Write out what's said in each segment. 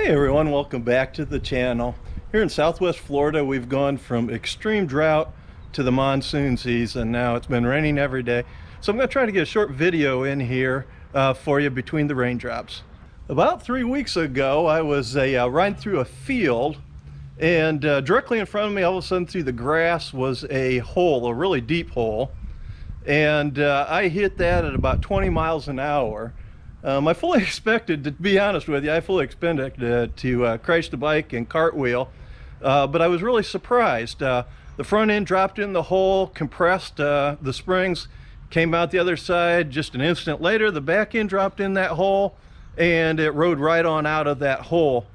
Hey everyone, welcome back to the channel. Here in Southwest Florida, we've gone from extreme drought to the monsoon season. Now it's been raining every day. So I'm going to try to get a short video in here for you between the raindrops. About 3 weeks ago, I was riding through a field, and directly in front of me, all of a sudden through the grass was a hole, a really deep hole. And I hit that at about 20 miles an hour. I fully expected, to be honest with you, I fully expected to crash the bike and cartwheel, but I was really surprised. The front end dropped in the hole, compressed the springs, came out the other side. Just an instant later, the back end dropped in that hole, and it rode right on out of that hole.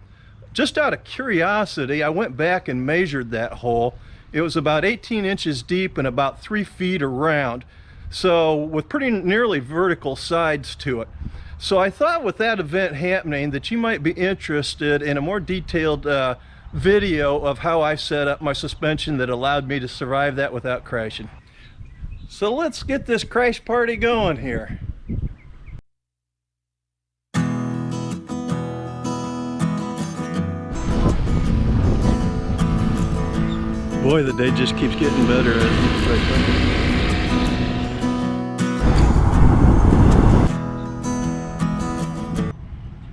Just out of curiosity, I went back and measured that hole. It was about 18 inches deep and about 3 feet around, so with pretty nearly vertical sides to it. So I thought with that event happening that you might be interested in a more detailed video of how I set up my suspension that allowed me to survive that without crashing. So let's get this crash party going here. Boy, the day just keeps getting better as it's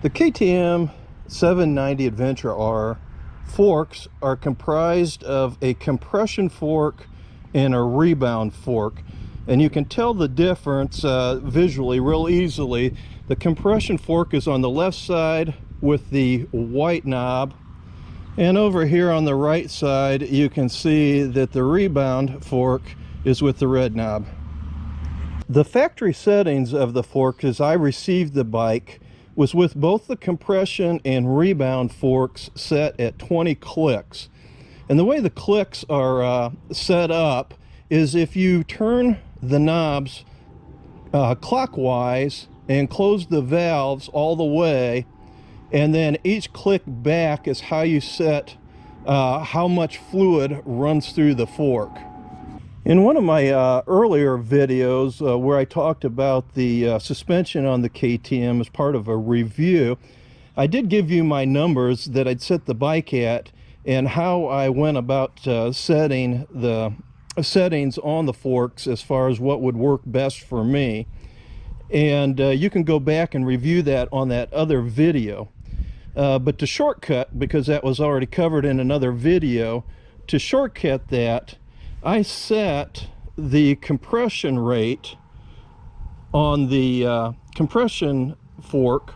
The KTM 790 Adventure R forks are comprised of a compression fork and a rebound fork, and you can tell the difference visually real easily. The compression fork is on the left side with the white knob, and over here on the right side you can see that the rebound fork is with the red knob. The factory settings of the fork as I received the bike was with both the compression and rebound forks set at 20 clicks. And the way the clicks are set up is if you turn the knobs clockwise and close the valves all the way, and then each click back is how you set how much fluid runs through the fork. In one of my earlier videos where I talked about the suspension on the KTM as part of a review, I did give you my numbers that I'd set the bike at and how I went about setting the settings on the forks as far as what would work best for me. And you can go back and review that on that other video. But to shortcut, because that was already covered in another video, to shortcut that, I set the compression rate on the compression fork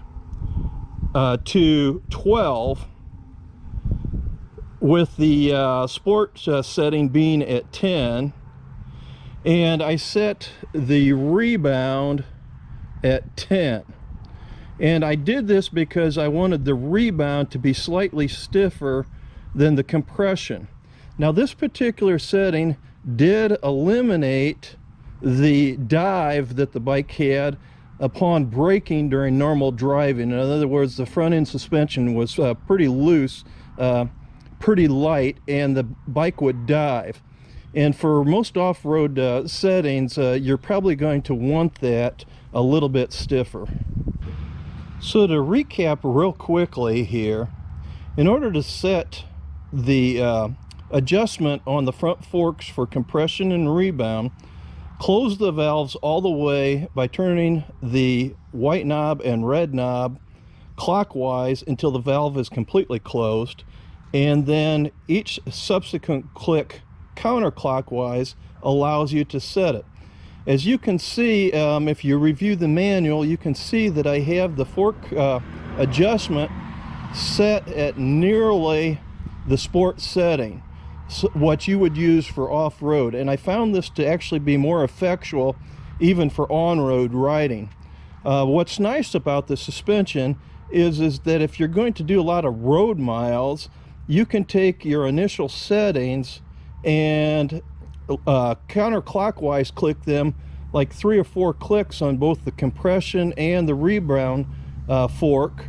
to 12, with the sport setting being at 10, and I set the rebound at 10. And I did this because I wanted the rebound to be slightly stiffer than the compression. Now this particular setting did eliminate the dive that the bike had upon braking during normal driving. In other words, the front end suspension was pretty loose, pretty light, and the bike would dive. And for most off-road settings, you're probably going to want that a little bit stiffer. So to recap real quickly here, in order to set the adjustment on the front forks for compression and rebound, close the valves all the way by turning the white knob and red knob clockwise until the valve is completely closed, and then each subsequent click counterclockwise allows you to set it. As you can see, if you review the manual, you can see that I have the fork adjustment set at nearly the sport setting, so what you would use for off-road, and I found this to actually be more effectual even for on-road riding. What's nice about the suspension is that if you're going to do a lot of road miles, you can take your initial settings and counterclockwise click them like 3 or 4 clicks on both the compression and the rebound fork,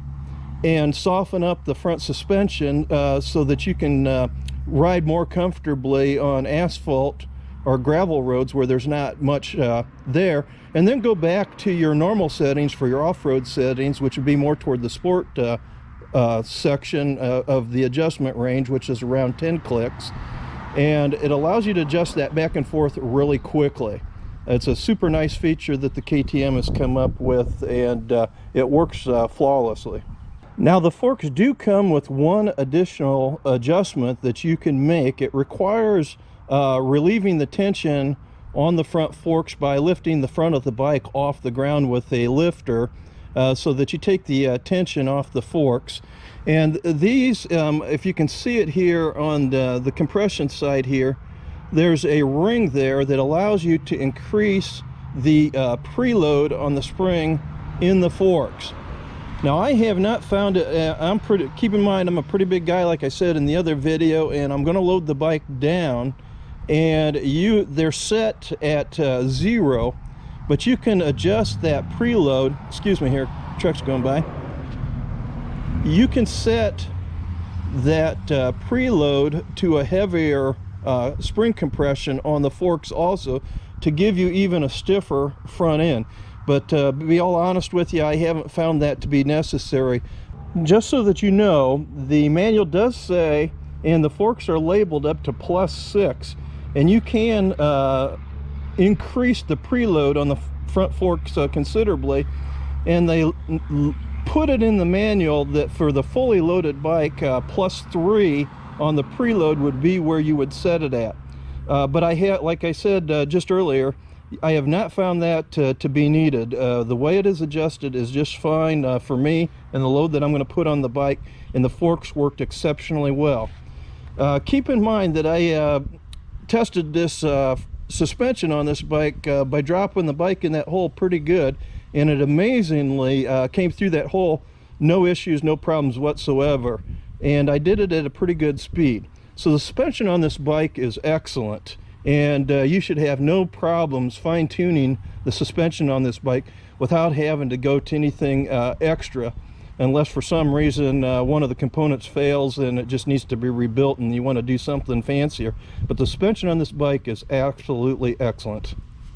and soften up the front suspension so that you can ride more comfortably on asphalt or gravel roads where there's not much there, and then go back to your normal settings for your off-road settings, which would be more toward the sport section of the adjustment range, which is around 10 clicks, and it allows you to adjust that back and forth really quickly. It's a super nice feature that the KTM has come up with, and it works flawlessly. Now, the forks do come with one additional adjustment that you can make. It requires relieving the tension on the front forks by lifting the front of the bike off the ground with a lifter, so that you take the tension off the forks. And these, if you can see it here on the compression side here, there's a ring there that allows you to increase the preload on the spring in the forks. Now, I have not found it. Keep in mind, I'm a pretty big guy, like I said in the other video, and I'm going to load the bike down, and they're set at 0, but you can adjust that preload. Excuse me, here, truck's going by. You can set that preload to a heavier spring compression on the forks also, to give you even a stiffer front end. But to be all honest with you, I haven't found that to be necessary. Just so that you know, the manual does say, and the forks are labeled up to +6, and you can increase the preload on the front forks considerably, and they put it in the manual that for the fully loaded bike, +3 on the preload would be where you would set it at. But like I said just earlier, I have not found that to be needed. The way it is adjusted is just fine for me and the load that I'm going to put on the bike, and the forks worked exceptionally well. Keep in mind that I tested this suspension on this bike by dropping the bike in that hole pretty good, and it amazingly came through that hole, no issues, no problems whatsoever, and I did it at a pretty good speed. So the suspension on this bike is excellent, and you should have no problems fine-tuning the suspension on this bike without having to go to anything extra, unless for some reason one of the components fails and it just needs to be rebuilt and you want to do something fancier. But the suspension on this bike is absolutely excellent.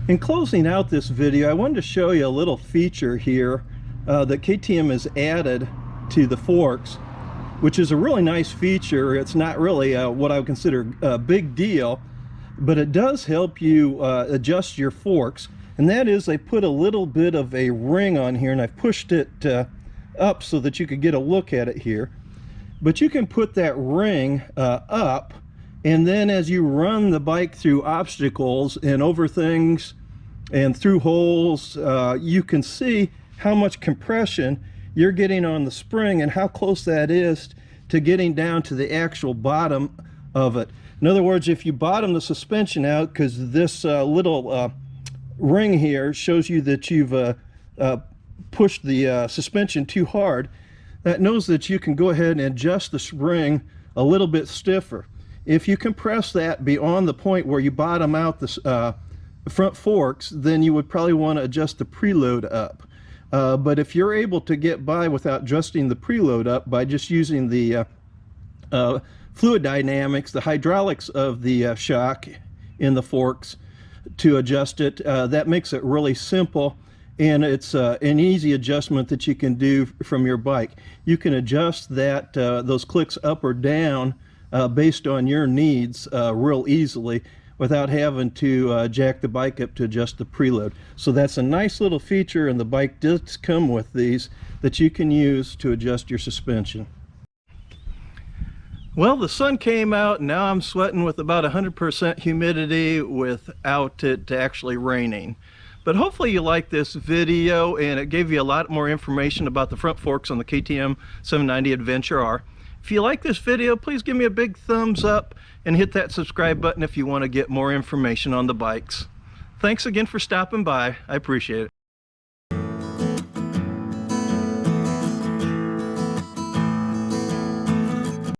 In closing out this video, I wanted to show you a little feature here that KTM has added to the forks, which is a really nice feature. It's not really what I would consider a big deal, but it does help you adjust your forks, and that is they put a little bit of a ring on here, and I've pushed it up so that you could get a look at it here. But you can put that ring up, and then as you run the bike through obstacles and over things and through holes, you can see how much compression you're getting on the spring and how close that is to getting down to the actual bottom of it. In other words, if you bottom the suspension out, because this little ring here shows you that you've pushed the suspension too hard, that knows that you can go ahead and adjust the spring a little bit stiffer. If you compress that beyond the point where you bottom out the front forks, then you would probably want to adjust the preload up. But if you're able to get by without adjusting the preload up by just using the fluid dynamics, the hydraulics of the shock in the forks to adjust it, that makes it really simple, and it's an easy adjustment that you can do from your bike. You can adjust that those clicks up or down based on your needs real easily without having to jack the bike up to adjust the preload. So that's a nice little feature, and the bike does come with these that you can use to adjust your suspension. Well, the sun came out, and now I'm sweating with about 100% humidity without it actually raining. But hopefully you liked this video, and it gave you a lot more information about the front forks on the KTM 790 Adventure R. If you like this video, please give me a big thumbs up and hit that subscribe button if you want to get more information on the bikes. Thanks again for stopping by. I appreciate it.